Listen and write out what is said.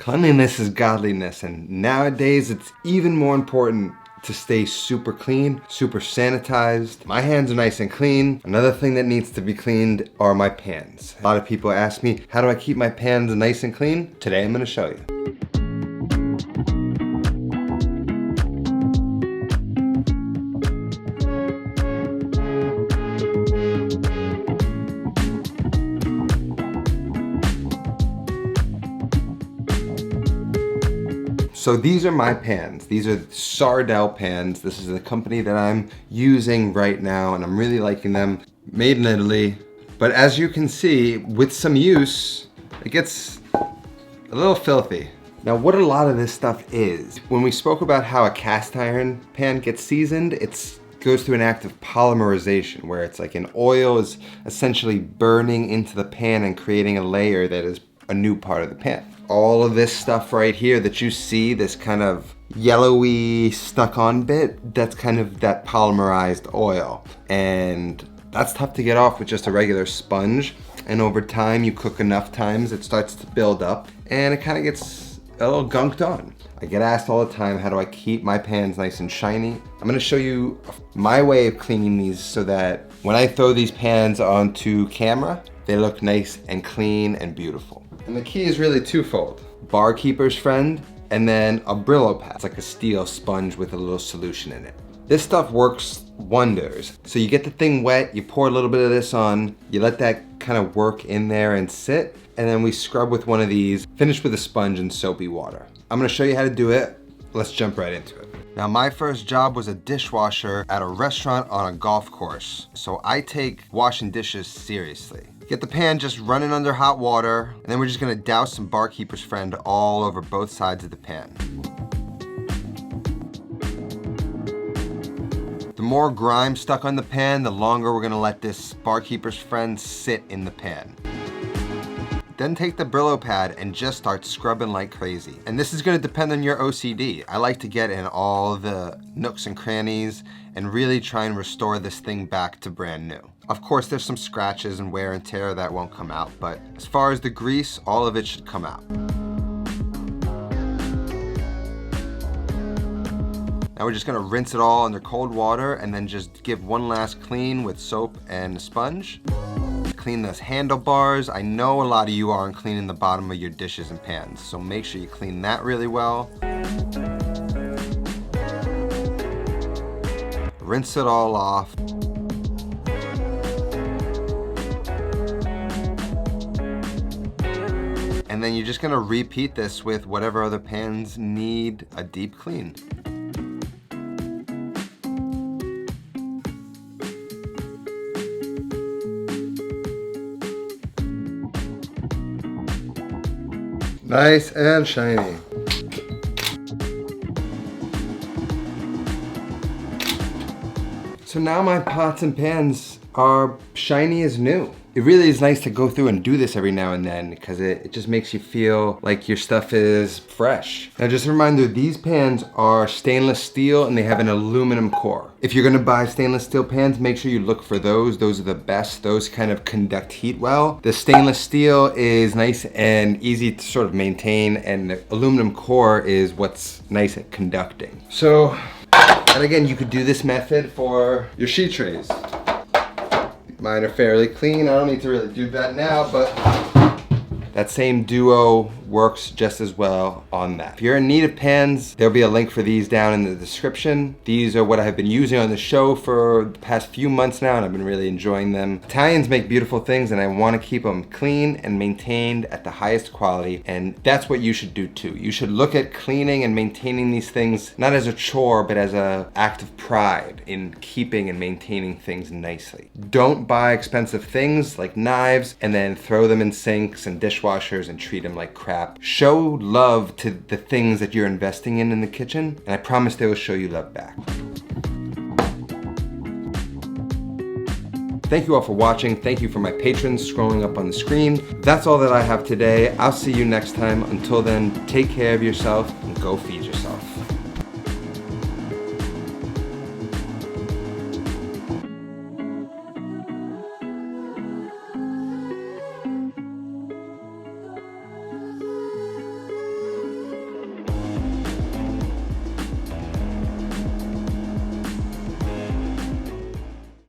Cleanliness is godliness, and nowadays it's even more important to stay super clean, super sanitized. My hands are nice and clean. Another thing that needs to be cleaned are my pans. A lot of people ask me, how do I keep my pans nice and clean? Today I'm gonna show you. So these are my pans. These are Sardel pans. This is the company that I'm using right now, and I'm really liking them. Made in Italy. But as you can see, with some use, it gets a little filthy. Now what a lot of this stuff is, when we spoke about how a cast iron pan gets seasoned, it goes through an act of polymerization, where it's like an oil is essentially burning into the pan and creating a layer that is a new part of the pan. All of this stuff right here that you see, this kind of yellowy stuck on bit, that's kind of that polymerized oil. And that's tough to get off with just a regular sponge. And over time, you cook enough times, it starts to build up and it kind of gets a little gunked on. I get asked all the time, how do I keep my pans nice and shiny? I'm gonna show you my way of cleaning these so that when I throw these pans onto camera, they look nice and clean and beautiful. And the key is really twofold. Barkeeper's friend, and then a BRILLO pad. It's like a steel sponge with a little solution in it. This stuff works wonders. So you get the thing wet, you pour a little bit of this on, you let that kind of work in there and sit, and then we scrub with one of these, finish with a sponge and soapy water. I'm gonna show you how to do it. Let's jump right into it. Now my first job was a dishwasher at a restaurant on a golf course. So I take washing dishes seriously. Get the pan just running under hot water, and then we're just gonna douse some Barkeeper's Friend all over both sides of the pan. The more grime stuck on the pan, the longer we're gonna let this Barkeeper's Friend sit in the pan. Then take the BRILLO pad and just start scrubbing like crazy. And this is gonna depend on your OCD. I like to get in all the nooks and crannies and really try and restore this thing back to brand new. Of course, there's some scratches and wear and tear that won't come out, but as far as the grease, all of it should come out. Now we're just gonna rinse it all under cold water and then just give one last clean with soap and a sponge. Clean those handlebars. I know a lot of you aren't cleaning the bottom of your dishes and pans, so make sure you clean that really well. Rinse it all off. And then you're just gonna repeat this with whatever other pans need a deep clean. Nice and shiny. So now my pots and pans are shiny as new. It really is nice to go through and do this every now and then because it just makes you feel like your stuff is fresh. Now just a reminder, these pans are stainless steel and they have an aluminum core. If you're gonna buy stainless steel pans, make sure you look for those. Those are the best. Those kind of conduct heat well. The stainless steel is nice and easy to sort of maintain, and the aluminum core is what's nice at conducting. So, and again, you could do this method for your sheet trays. Mine are fairly clean. I don't need to really do that now, but that same duo works just as well on that. If you're in need of pans, there'll be a link for these down in the description. These are what I've been using on the show for the past few months now, and I've been really enjoying them. Italians make beautiful things, and I want to keep them clean and maintained at the highest quality, and that's what you should do too. You should look at cleaning and maintaining these things not as a chore, but as an act of pride in keeping and maintaining things nicely. Don't buy expensive things like knives and then throw them in sinks and dishwashers and treat them like crap. Show love to the things that you're investing in the kitchen, and I promise they will show you love back. Thank you all for watching. Thank you for my patrons scrolling up on the screen. That's all that I have today. I'll see you next time. Until then, take care of yourself and go feed yourself.